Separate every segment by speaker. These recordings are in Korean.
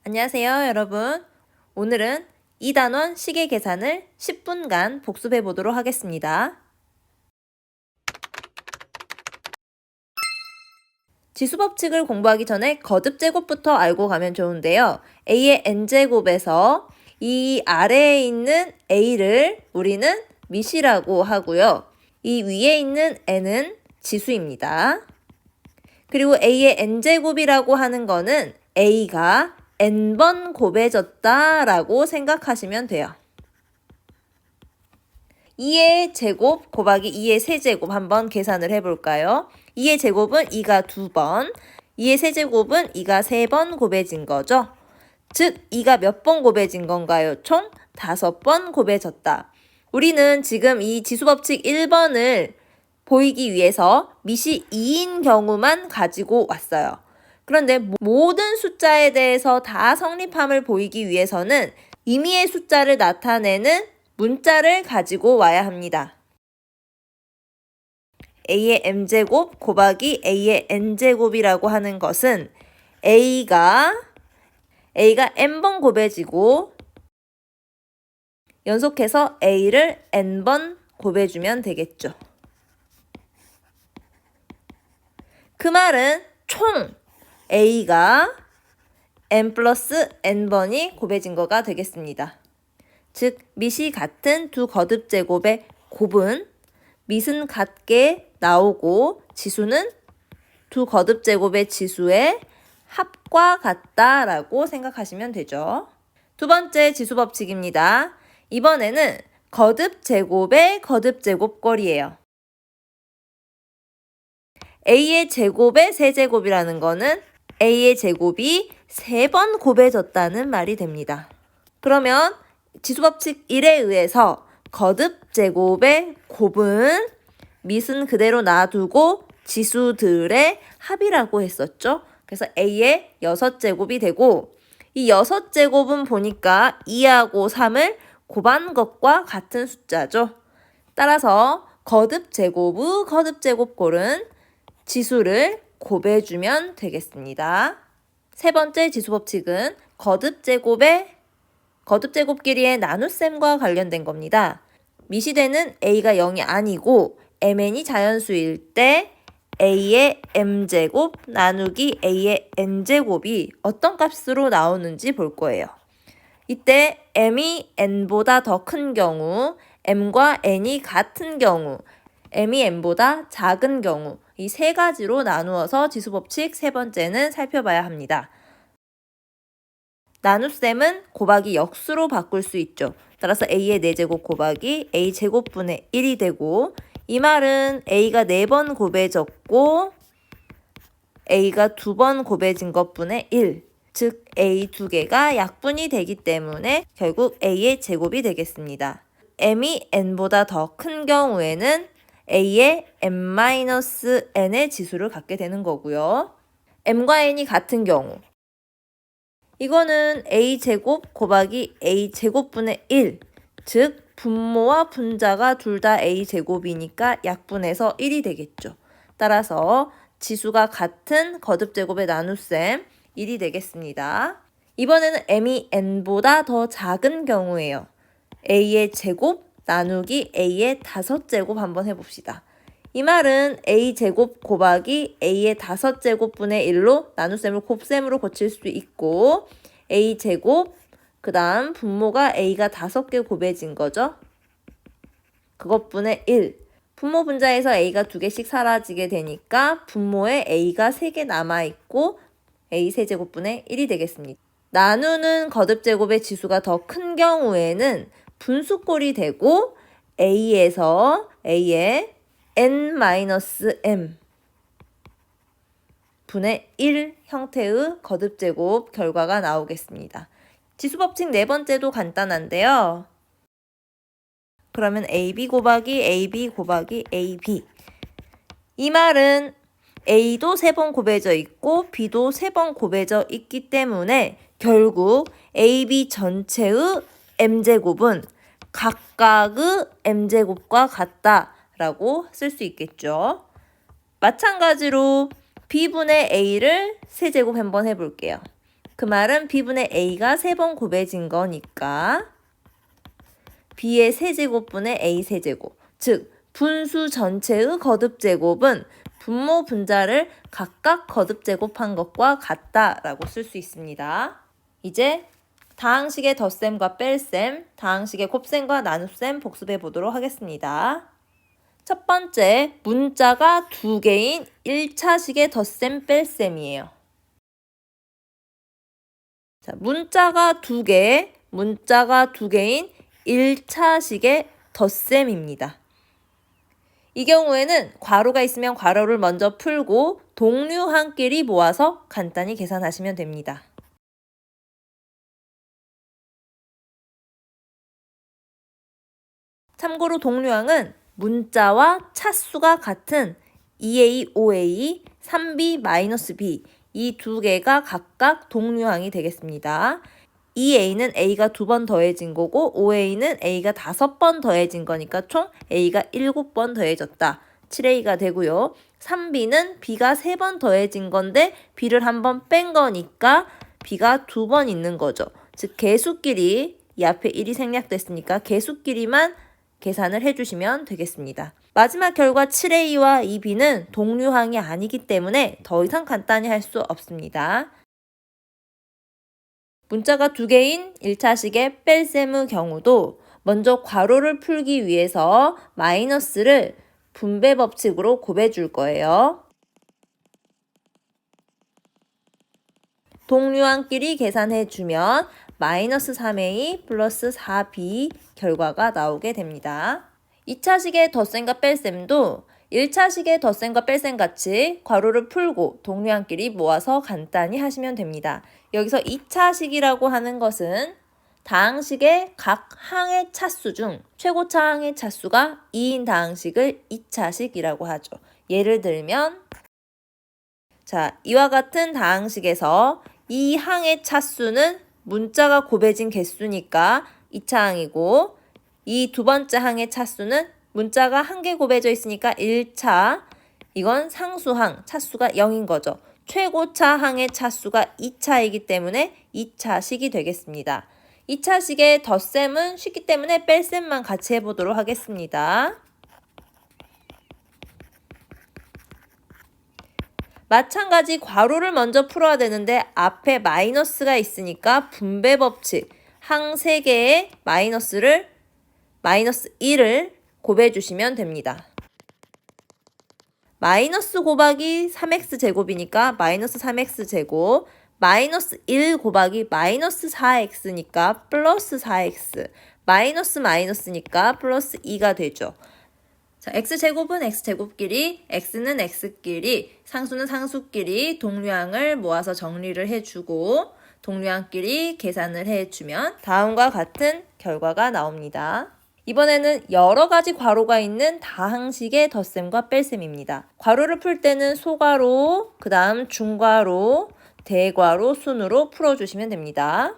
Speaker 1: 안녕하세요, 여러분. 오늘은 2단원 시계 계산을 10분간 복습해 보도록 하겠습니다. 지수 법칙을 공부하기 전에 거듭 제곱부터 알고 가면 좋은데요. a의 n제곱에서 이 아래에 있는 a를 우리는 미시라고 하고요. 이 위에 있는 n은 지수입니다. 그리고 a의 n제곱이라고 하는 거는 a가 n번 곱해졌다 라고 생각하시면 돼요. 2의 제곱 곱하기 2의 세제곱 한번 계산을 해볼까요? 2의 제곱은 2가 2번, 2의 세제곱은 2가 3번 곱해진 거죠. 즉 2가 몇 번 곱해진 건가요? 총 5번 곱해졌다. 우리는 지금 이 지수법칙 1번을 보이기 위해서 미시 2인 경우만 가지고 왔어요. 그런데 모든 숫자에 대해서 다 성립함을 보이기 위해서는 임의의 숫자를 나타내는 문자를 가지고 와야 합니다. a의 m제곱 곱하기 a의 n제곱이라고 하는 것은 a가 n번 곱해지고 연속해서 a를 n번 곱해주면 되겠죠. 그 말은 총 a가 n 플러스 n번이 곱해진 거가 되겠습니다. 즉 밑이 같은 두 거듭 제곱의 곱은 밑은 같게 나오고 지수는 두 거듭 제곱의 지수의 합과 같다라고 생각하시면 되죠. 두 번째 지수 법칙입니다. 이번에는 거듭 제곱의 거듭 제곱꼴이에요. a의 제곱의 세제곱이라는 거는 a의 제곱이 3번 곱해졌다는 말이 됩니다. 그러면 지수법칙 1에 의해서 거듭 제곱의 곱은 밑은 그대로 놔두고 지수들의 합이라고 했었죠. 그래서 a의 6제곱이 되고 이 6제곱은 보니까 2하고 3을 곱한 것과 같은 숫자죠. 따라서 거듭 제곱의 거듭 제곱꼴은 지수를 곱해주면 되겠습니다. 세 번째 지수법칙은 거듭 제곱끼리의 나눗셈과 관련된 겁니다. 미시되는 a가 0이 아니고 mn이 자연수일 때 a의 m제곱 나누기 a의 n제곱이 어떤 값으로 나오는지 볼 거예요. 이때 m이 n보다 더 큰 경우, m과 n이 같은 경우, m이 n보다 작은 경우 이 세 가지로 나누어서 지수법칙 세 번째는 살펴봐야 합니다. 나눗셈은 곱하기 역수로 바꿀 수 있죠. 따라서 a의 4제곱 곱하기 a제곱분의 1이 되고 이 말은 a가 4번 곱해졌고 a가 2번 곱해진 것분의 1. 즉 a 2개가 약분이 되기 때문에 결국 a의 제곱이 되겠습니다. m이 n보다 더 큰 경우에는 a의 m-n의 지수를 갖게 되는 거고요. m과 n이 같은 경우 이거는 a제곱 곱하기 a제곱분의 1. 즉 분모와 분자가 둘 다 a제곱이니까 약분해서 1이 되겠죠. 따라서 지수가 같은 거듭제곱의 나눗셈 1이 되겠습니다. 이번에는 m이 n보다 더 작은 경우예요. a의 제곱 나누기 a의 5제곱 한번 해봅시다. 이 말은 a제곱 곱하기 a의 5제곱분의 1로 나눗셈을 곱셈으로 고칠 수 있고 a제곱 그 다음 분모가 a가 5개 곱해진 거죠. 그것분의 1. 분모 분자에서 a가 2개씩 사라지게 되니까 분모에 a가 3개 남아있고 a 세제곱분의 1이 되겠습니다. 나누는 거듭제곱의 지수가 더 큰 경우에는 분수꼴이 되고 a에서 a의 n-m 분의 1 형태의 거듭제곱 결과가 나오겠습니다. 지수법칙 네 번째도 간단한데요. 그러면 ab 곱하기 ab 곱하기 ab. 이 말은 a도 3번 곱해져 있고 b도 3번 곱해져 있기 때문에 결국 ab 전체의 m제곱은 각각의 m제곱과 같다라고 쓸 수 있겠죠. 마찬가지로 b분의 a를 세제곱 한번 해볼게요. 그 말은 B분의 A가 3번 곱해진 거니까 B의 세제곱분의 A 세제곱, 즉 분수 전체의 거듭제곱은 분모 분자를 각각 거듭제곱한 것과 같다라고 쓸 수 있습니다. 이제 다항식의 덧셈과 뺄셈, 다항식의 곱셈과 나눗셈 복습해 보도록 하겠습니다. 첫 번째, 문자가 2개인 1차식의 덧셈 뺄셈이에요. 자, 문자가 2개인 1차식의 덧셈입니다. 이 경우에는 괄호가 있으면 괄호를 먼저 풀고 동류항끼리 모아서 간단히 계산하시면 됩니다. 참고로 동류항은 문자와 차수가 같은 2A, 5A, 3B-B 이 2개가 각각 동류항이 되겠습니다. 2A는 A가 2번 더해진 거고 5A는 A가 5번 더해진 거니까 총 A가 7번 더해졌다. 7A가 되고요. 3B는 B가 3번 더해진 건데 B를 1번 뺀 거니까 B가 2번 있는 거죠. 즉 개수끼리 이 앞에 1이 생략됐으니까 개수끼리만 계산을 해주시면 되겠습니다. 마지막 결과 7A와 2B는 동류항이 아니기 때문에 더 이상 간단히 할 수 없습니다. 문자가 2개인 1차식의 뺄셈의 경우도 먼저 괄호를 풀기 위해서 마이너스를 분배 법칙으로 곱해줄 거예요. 동류항끼리 계산해주면 마이너스 3A 플러스 4B 결과가 나오게 됩니다. 2차식의 덧셈과 뺄셈도 1차식의 덧셈과 뺄셈 같이 괄호를 풀고 동류항끼리 모아서 간단히 하시면 됩니다. 여기서 2차식이라고 하는 것은 다항식의 각 항의 차수 중 최고차 항의 차수가 2인 다항식을 2차식이라고 하죠. 예를 들면 자, 이와 같은 다항식에서 이 항의 차수는 문자가 곱해진 개수니까 2차 항이고 이 두 번째 항의 차수는 문자가 한 개 곱해져 있으니까 1차, 이건 상수항, 차수가 0인 거죠. 최고차 항의 차수가 2차이기 때문에 2차식이 되겠습니다. 2차식의 덧셈은 쉽기 때문에 뺄셈만 같이 해보도록 하겠습니다. 마찬가지 괄호를 먼저 풀어야 되는데 앞에 마이너스가 있으니까 분배 법칙, 항 3개의 마이너스 1을 곱해주시면 됩니다. 마이너스 곱하기 3x제곱이니까 마이너스 3x제곱, 마이너스 1 곱하기 마이너스 4x니까 플러스 4x, 마이너스니까 플러스 2가 되죠. 자, x제곱은 x제곱끼리, x는 x끼리, 상수는 상수끼리 동류항을 모아서 정리를 해주고 동류항끼리 계산을 해주면 다음과 같은 결과가 나옵니다. 이번에는 여러 가지 괄호가 있는 다항식의 덧셈과 뺄셈입니다. 괄호를 풀 때는 소괄호, 그 다음 중괄호, 대괄호 순으로 풀어주시면 됩니다.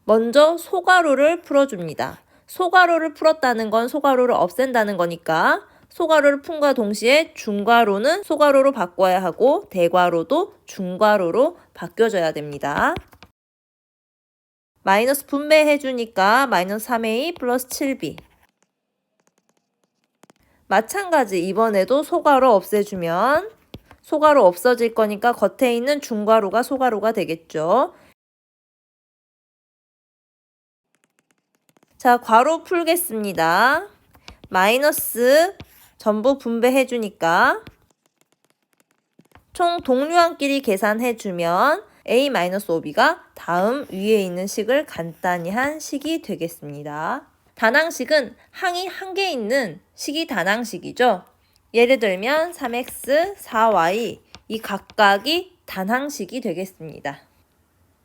Speaker 1: 먼저 소괄호를 풀어줍니다. 소괄호를 풀었다는 건 소괄호를 없앤다는 거니까 소괄호를 푼과 동시에 중괄호는 소괄호로 바꿔야 하고 대괄호도 중괄호로 바뀌어줘야 됩니다. 마이너스 분배해주니까 마이너스 3a 플러스 7b. 마찬가지 이번에도 소괄호 없애주면 소괄호 없어질 거니까 겉에 있는 중괄호가 소괄호가 되겠죠. 자, 괄호 풀겠습니다. 마이너스 전부 분배해주니까 총 동류항끼리 계산해주면 a-5b가 다음 위에 있는 식을 간단히 한 식이 되겠습니다. 단항식은 항이 한 개 있는 식이 단항식이죠. 예를 들면 3x, 4y 이 각각이 단항식이 되겠습니다.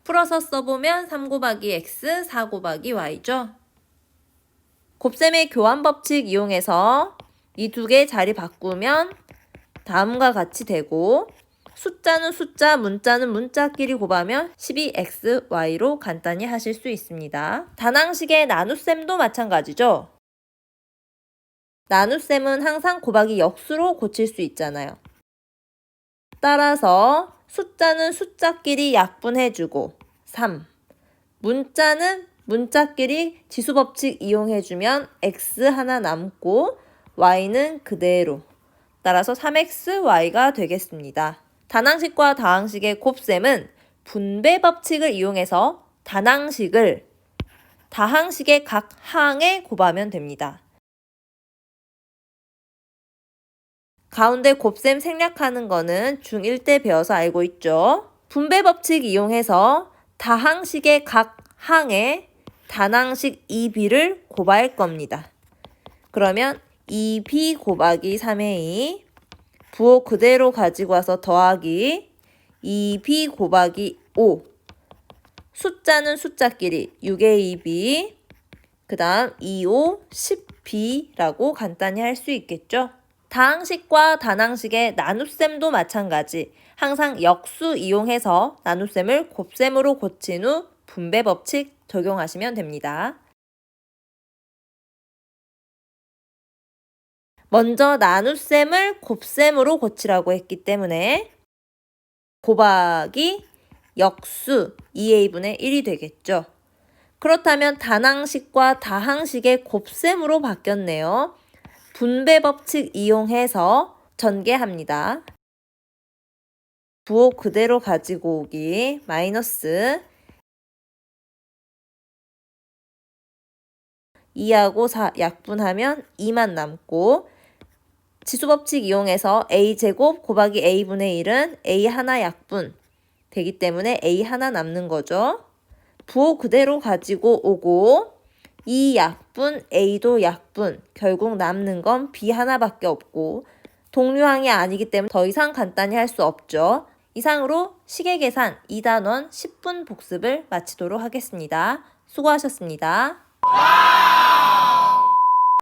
Speaker 1: 풀어서 써보면 3 곱하기 x, 4 곱하기 y죠. 곱셈의 교환 법칙 이용해서 이 두 개 자리 바꾸면 다음과 같이 되고 숫자는 숫자, 문자는 문자끼리 곱하면 12xy로 간단히 하실 수 있습니다. 단항식의 나눗셈도 마찬가지죠. 나눗셈은 항상 곱하기 역수로 고칠 수 있잖아요. 따라서 숫자는 숫자끼리 약분해주고 3. 문자는 문자끼리 지수법칙 이용해주면 x 하나 남고 y는 그대로. 따라서 3xy가 되겠습니다. 단항식과 다항식의 곱셈은 분배 법칙을 이용해서 단항식을 다항식의 각 항에 곱하면 됩니다. 가운데 곱셈 생략하는 거는 중1 때 배워서 알고 있죠. 분배 법칙 이용해서 다항식의 각 항에 단항식 2b를 곱할 겁니다. 그러면 2b 곱하기 3a 부호 그대로 가지고 와서 더하기 2b 곱하기 5 숫자는 숫자끼리 6ab 그 다음 25, 10b라고 간단히 할 수 있겠죠. 다항식과 단항식의 나눗셈도 마찬가지. 항상 역수 이용해서 나눗셈을 곱셈으로 고친 후 분배 법칙 적용하시면 됩니다. 먼저 나눗셈을 곱셈으로 고치라고 했기 때문에 곱하기 역수 2a분의 1이 되겠죠. 그렇다면 단항식과 다항식의 곱셈으로 바뀌었네요. 분배 법칙 이용해서 전개합니다. 부호 그대로 가지고 오기 마이너스 2하고 4 약분하면 2만 남고 지수법칙 이용해서 a제곱 곱하기 a분의 1은 a 하나 약분 되기 때문에 a 하나 남는 거죠. 부호 그대로 가지고 오고 이 약분, a도 약분, 결국 남는 건 b 하나밖에 없고 동류항이 아니기 때문에 더 이상 간단히 할 수 없죠. 이상으로 식의 계산 2단원 10분 복습을 마치도록 하겠습니다. 수고하셨습니다.